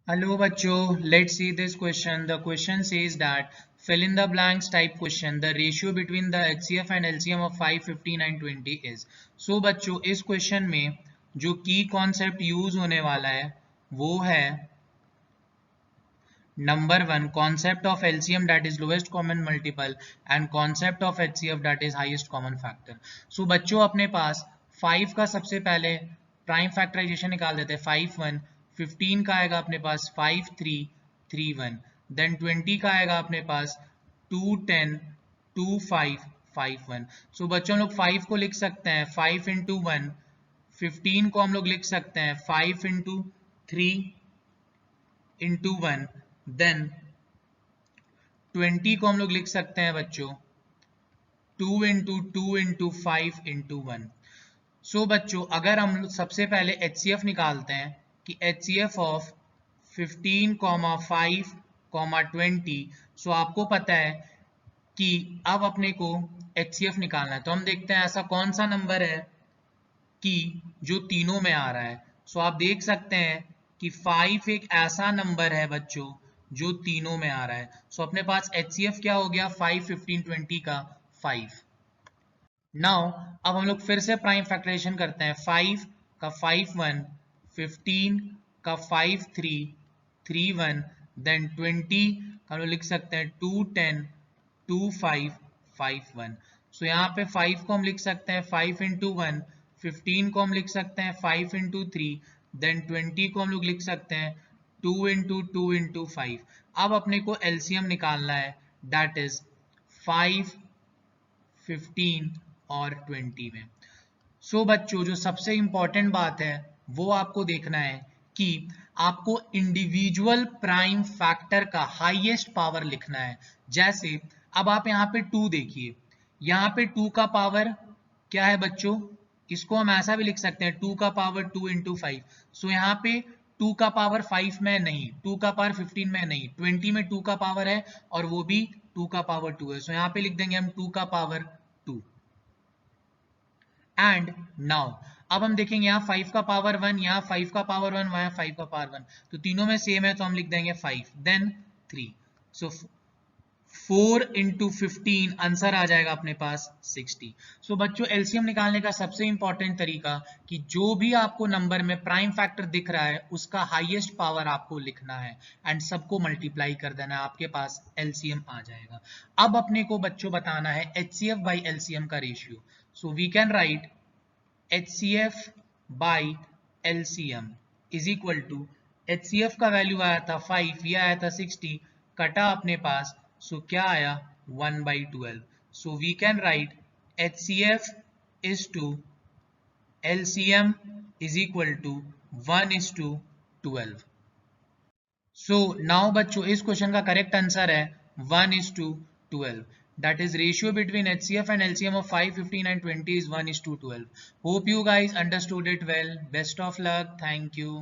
Hello bachcho, let's see this question. The question says that fill in the blanks type question. The ratio between the HCF and LCM of 5, 15 and 20 is. So बच्चों इस question में जो की concept use होने वाला है वो है number one concept of LCM that is lowest common multiple and concept of HCF that is highest common factor. So बच्चों अपने पास 5 का सबसे पहले प्राइम फैक्टराइजेशन निकाल देते हैं 5 1 15 का आएगा अपने पास 5 3 3 1 देन 20 का आएगा अपने पास 2 10 2 5 5 1. सो बच्चों लोग 5 को लिख सकते हैं 5 इंटू 1 15 को हम लोग लिख सकते हैं 5 इंटू 3 इंटू 1 देन 20 को हम लोग लिख सकते हैं बच्चों 2 इंटू 2 इंटू 5 इंटू 1. सो बच्चों अगर हम सबसे पहले HCF निकालते हैं कि HCF ऑफ 15, 5, 20. सो आपको पता है कि अब अपने को HCF निकालना है तो हम देखते हैं ऐसा कौन सा नंबर है कि जो तीनों में आ रहा है. सो आप देख सकते हैं कि 5 एक ऐसा नंबर है बच्चों जो तीनों में आ रहा है. सो अपने पास HCF क्या हो गया 5, 15, 20 का 5. नाउ अब हम लोग फिर से प्राइम फैक्टराइजेशन करते हैं 5 का 5 1 15 का 5 3 3 1 देन 20 का हम लोग लिख सकते हैं 2 10 2 5 5 1. सो यहाँ पे 5 को हम लिख सकते हैं 5 इंटू 1 15 को हम लिख सकते हैं 5 इंटू 3 देन 20 को हम लोग लिख सकते हैं 2 इंटू 2 इंटू 5. अब अपने को LCM निकालना है दैट इज 5 15 और 20 में. सो बच्चों जो सबसे इंपॉर्टेंट बात है वो आपको देखना है कि आपको इंडिविजुअल प्राइम फैक्टर का हाईएस्ट पावर लिखना है. जैसे अब आप यहाँ पे 2 देखिए, यहाँ पे 2 का पावर क्या है बच्चों, इसको हम ऐसा भी लिख सकते हैं 2 का पावर 2 इंटू 5. सो यहाँ पे 2 का पावर 5 में नहीं, 2 का पावर 15 में नहीं, 20 में 2 का पावर है और वो भी 2 का पावर 2 है. सो यहाँ पे लिख देंगे हम 2 का पावर 2. एंड नाउ अब हम देखेंगे यहाँ 5 का पावर 1, यहाँ 5 का पावर 1, वहां 5 का पावर 1, तो तीनों में सेम है तो हम लिख देंगे 5 देन 3. सो 4 इंटू 15 आंसर आ जाएगा अपने पास 60. सो बच्चों एलसीएम निकालने का सबसे इंपॉर्टेंट तरीका कि जो भी आपको नंबर में प्राइम फैक्टर दिख रहा है उसका हाईएस्ट पावर आपको लिखना है एंड सबको मल्टीप्लाई कर देना है, आपके पास एलसीएम आ जाएगा. अब अपने को बच्चों बताना है HCF बाई LCM का ratio. So we can write HCF by LCM is equal to HCF का वैल्यू आया था 5, ये आया था 60, कटा अपने पास सो क्या आया 1/12. So we can write HCF is to LCM is equal to 1:12. So now बच्चों इस क्वेश्चन का करेक्ट आंसर है 1:12. That is ratio between HCF and LCM of 5, 15 and 20 is 1:12. Hope you guys understood it well. Best of luck. Thank you.